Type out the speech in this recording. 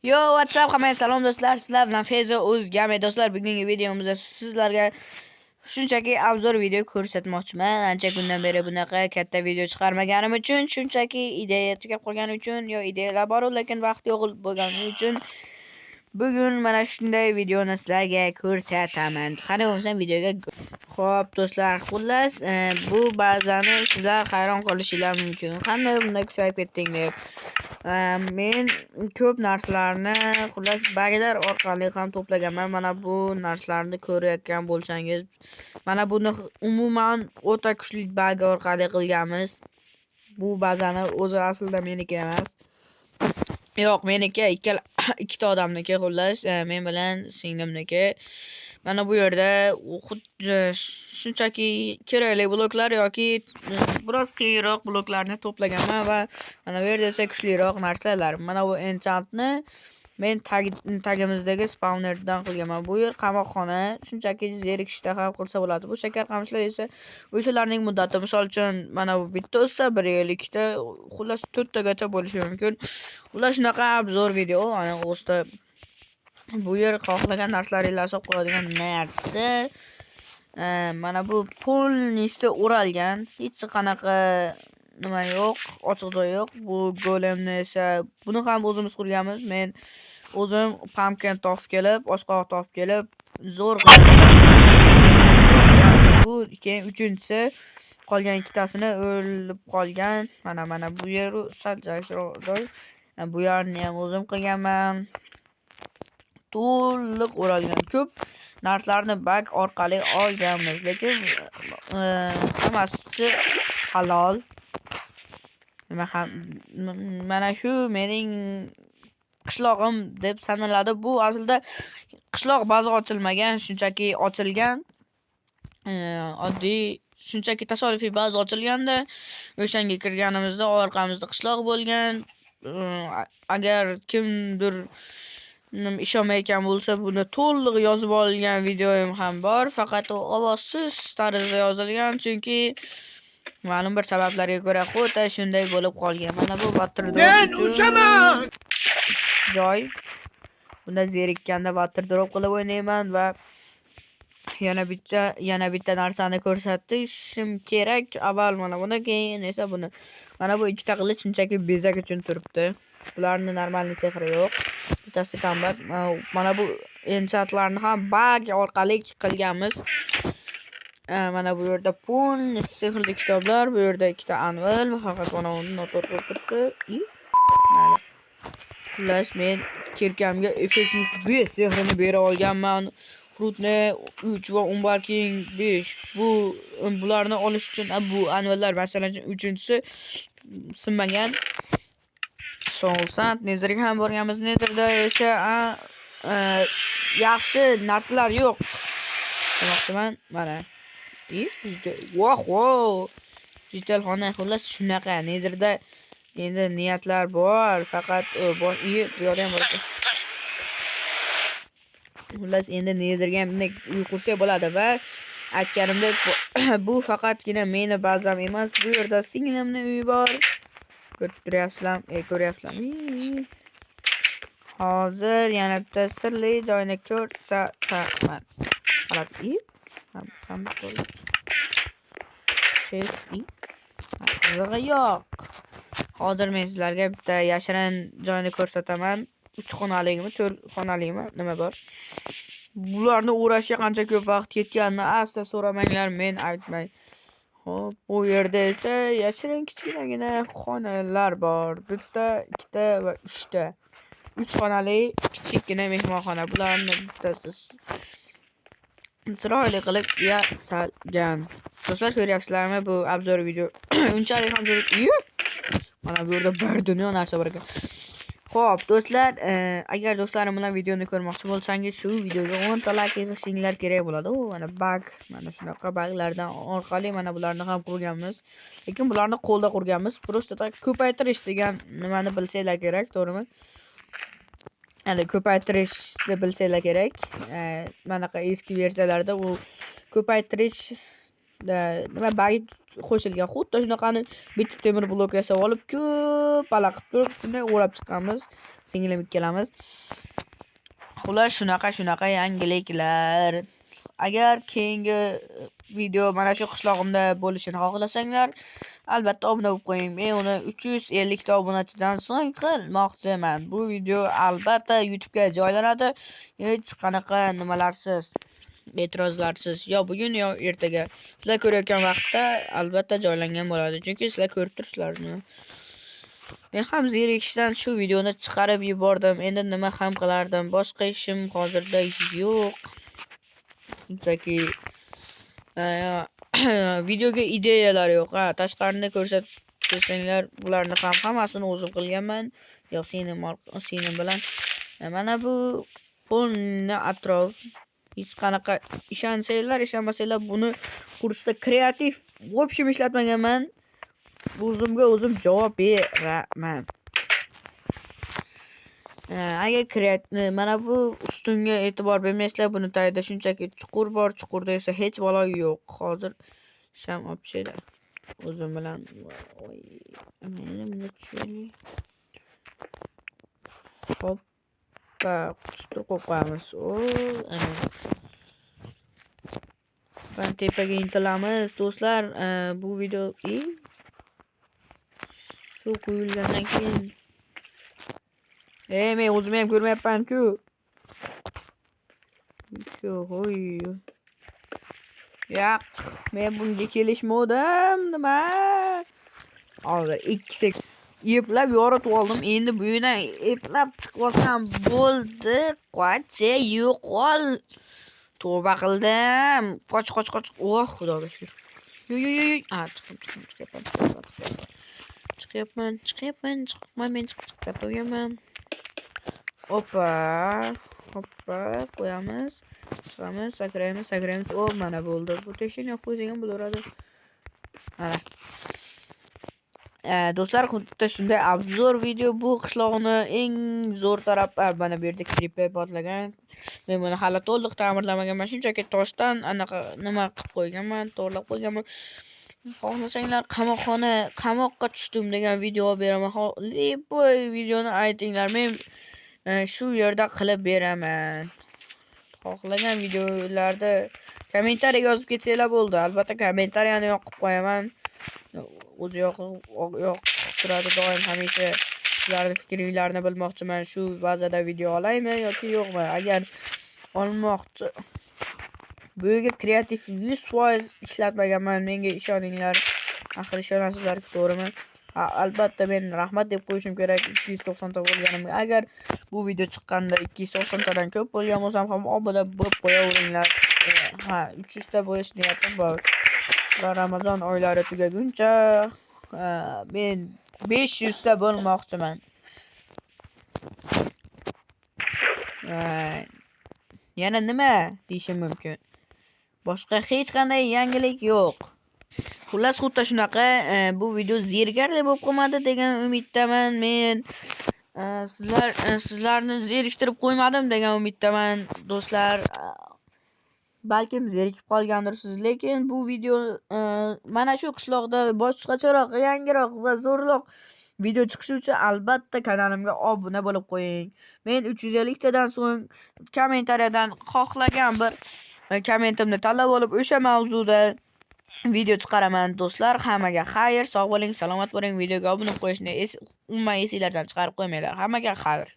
Yo, WhatsApp hammaga salom do'stlar. Sizlar bilan Feyzo O'zgame do'stlar. Bugungi videomizda sizlarga shunchaki obzor video ko'rsatmoqchiman. Ancha kundan beri bunaqa katta video chiqarmaganim uchun, shunchaki ideya tugab qolgani uchun, ideyalar bor, lekin vaqt yo'q bo'lgani uchun bugun mana shunday videoni sizlarga ko'rsataman. Qani bo'lsam videoga. Xo'p do'stlar, xullas bu ba'zani sizlar hayron qolishingiz mumkin. Qanday bunday kuchayib ketding deb. Men ko'p narsalarni xullas baglar orqali ham to'plaganman. Mana bu narsalarni ko'rayotgan bo'lsangiz, mana buni umuman o'ta kuchli bag orqali qilganmiz. Bu bazani o'zi aslida meniki emas. Yo'q, meniki ikkita odamniki xullas, men bilan singlimniki. Mana bu yerda xuddi shunchaki kerakli bloklar yoki biroz qiyinroq bloklarni to'plaganman va mana bu yerda esa kuchliroq narsalar. Mana bu enchantni men tagimizdagi spawnerdan qilganman. Bu yer qamoqxona, shunchaki zerikishda ham qilsa bo'ladi. Bu shakar qamishlar esa o'shalarning muddati, misol uchun mana bu bitta o'ssa 1 yil, ikkita, xullas 4 tagacha bo'lishi mumkin. Ular shunaqa obzor video, ana o'sda bu yer xohlagan narsalaringizni asab qo'yadigan narsa. Mana bu polnishda o'ralgan, hech qanaqa nima yo'q, ochiq joy yo'q. Bu golemni esa buni ham o'zimiz qurganmiz. Men o'zim pumpkin topib kelib, oshqovoq topib kelib, zo'r bu keyin uchinchisi qolgan ikkitasini o'lib qolgan. Mana bu yer joy. Bu yerni ham o'zim qilganman. To'liq o'ralgan, ko'p narsalarni bag orqali olganmiz, lekin hammasi halol. Mana shu mening qishlog'im deb sanaladi. Bu aslida qishloq bazi ochilmagan, shunchaki ochilgan. Oddiy shunchaki tasodifiy bazi ochilganda o'shanga kirganimizda orqamizda qishloq bo'lgan. Agar kimdir ishonmayotgan bo'lsa, buni to'liq yozib olgan videoim ham bor, faqat u ovozsiz tarzda yozilgan, chunki ma'lum bir sabablarga ko'ra xuddi shunday bo'lib qolgan. Mana bu baterdrop uchun joy. Bunda zerikkanda baterdrop qilib o'ynayman va yana bitta narsani ko'rsatishim kerak. Avval mana buni, keyin esa buni. Mana bu ikkita qilich shunchaki bezak uchun turibdi. Bularning normalniy sehri yo'q. Bittasi kombat. Mana bu enchantlarni ham bag orqali qilganmiz. Mana bu yerda pul, sehrli kitoblar, bu yerda ikkita anvil, faqat mana uni noto'g'ri qilibdi. Xullas, men kirkamga effektni 5 sehrini bera olganman. Fruitni 3 va Umbarking 5. Bularni olish uchun bu anvillar, masalan, uchinchisi sinmagan. So'lsant Nezerga ham borganmiz. Nezerda esa yaxshi narsalar yo'q. Demoqchiman, mana. Wow! Digitalxona xullas shunaqa. Nezerda endi niyatlar bor, faqat bu yerda ham bor. Xullas endi Nezerga bunday uy qursa bo'ladi va aytganimdek bu faqatgina meni bazam emas. Bu yerda singlimning uyi bor. Ko'ryapsizlarmi? Hozir yana bitta sirli joyni ko'rsataman. Yo'q. Hozir men sizlarga bitta yashirin joyni ko'rsataman. 3 xonaligimi, 4 xonaligimi, nima bor? Bularni o'rashga qancha ko'p vaqt ketganini asla so'ramanglar, men aytmay. Xo'p, bu yerda esa yashirin kichkinagina xonalar bor. Bitta, ikkita va 3 ta. 3 xonali kichikgina mehmonxona. Bularni bittasi chiroyli qilib yasalgan. Do'stlar, ko'ryapsizlarmi bu obzor video? Unchalik ham zo'r. Mana bu yerda bir dunyo narsa bor ekan. Xo'p, do'stlar, agar do'stlarim bilan videoni ko'rmoqchi bo'lsangiz, shu videoga 10 ta like yig'ishinglar kerak bo'ladi. Mana bug, mana shunaqa buglardan orqali mana bularni ham qurganmiz. Lekin bularni qo'lda qurganmiz. Просто tak ko'paytirish degan nimani bilsanglar kerak, to'g'rimi? Ya'ni ko'paytirishni bilsanglar kerak. Manaqa eski versiyalarda u ko'paytirish nima bagi qo'shilgan. Xuddi shunaqani bitta temir blok yasab olib, ko'p pala qilib turib, shunday o'rab chiqamiz. Singlim ikkalamiz. Xullas shunaqa yangiliklar. Agar keyingi video mana shu qishlog'imda bo'lishini xohlasanglar, albatta obuna bo'lib qo'ying. Men uni 350 ta obunachidan so'ng qilmoqchiman. Bu video albatta YouTube ga joylanadi. Hech qanaqa nimalarsiz, e'tirozlarsiz. Yo bugun yo ertaga. Sizlar ko'rayotgan vaqtda albatta joylangan bo'ladi. Chunki sizlar ko'rib turibsizlar. Men ham zerikishdan shu videoni chiqarib yubordim. Endi nima ham qilardim? Boshqa ishim hozirda yo'q. Shunchaki videoga ideyalar yo'q. Tashqarini ko'rsatsangiz, bularni ham hammasini o'zim qilganman. Yo'q, senim bilan mana bu polni atrof hech qanaqa ishonmasanglar buni kursda kreativ общем ishlatmaganman. O'zimga o'zim javob beraman. Agar mana bu ustunga e'tibor bermaysizlar, buni tagida shunchaki chuqur bor, chuqurda esa hech balo yo'q. Hozir sham opshida o'zim bilan meni tushiraylik. Hoppa, qushtir qo'yamiz. Ben tepaga intilamiz do'stlar. Bu video suv quyilgandan keyin men o'zim ham ko'rmayapman-ku. Hoy. Yo'q, men bunga kelishmodim. Nima? Hozir 2 sekund eplab yoritib oldim. Endi bu yerdan eplab chiqib olsam bo'ldi. Qocha yo'qol. Tavba qildim. Qoch. Oh, xudoga shukr. Yo'y. Chiqyapman. Men chiqib ketaman. Hoppa, qo'yamiz. Chiqamiz, sakraymiz. Mana bo'ldi. Bu teshini qo'ysak ham bo'laveradi. Mana. Do'stlar, xuddi shunday obzor video. Bu qishlog'ni eng zo'r tarafi mana bu yerda creeper portlagan. Men buni hali to'liq ta'mirlamaganman. Shunchaki toshdan anaqa nima qilib qo'yganman, to'g'rilab qo'yganman. Xohlasanglar qamoqqa tushdim degan video beraman. Bu videoni aytinglar. Men shu yerda qilib beraman. Xohlagan videolarda kommentariy yozib ketsanglar bo'ldi. Albatta kommentariyani yoqib qo'yaman. O'zi yoqib turadi doim hamisha. Sizlarning fikringizni bilmoqchiman. Shu bazada video olaymi yoki yo'qmi? Agar olmoqchi, bu yerga kreativ 100% ishlatmaganman. Menga ishoninglar. Axir ishonasizlar, to'g'rimi? Albatta men rahmat deb qo'yishim kerak 290 ta bo'lganimga. Agar bu video chiqqanda 290 tadan ko'p bo'lgan bo'lsam ham obuna bo'lib qo'yaveringlar. 300 ta bo'lish niyatim bor. Ramazon oylari tugaguncha men 500 ta bo'lmoqchiman. Yana nima deyishim mumkin? Boshqa hech qanday yangilik yo'q. Xullas xuddi shunaqa bu video zerikarli bo'lib qolmadi degan umiddaman. Men sizlarni zeriktirib qo'ymadim degan umiddaman do'stlar. Balkim zerikib qolgandirsiz, lekin bu video mana shu qishloqda boshqacharoq, yangiroq va zo'rroq video chiqishi uchun albatta kanalimga obuna bo'lib qo'ying. Men 350 tadan so'ng kommentariyadan xohlagan bir kommentimni tanlab olib o'sha mavzuda video chiqaraman do'stlar. Hammaga xayr, sog' bo'ling, salomat bo'ling. Videoga obuna qo'yishni umuman esinglardan chiqarib qo'ymanglar. Hammaga xayr.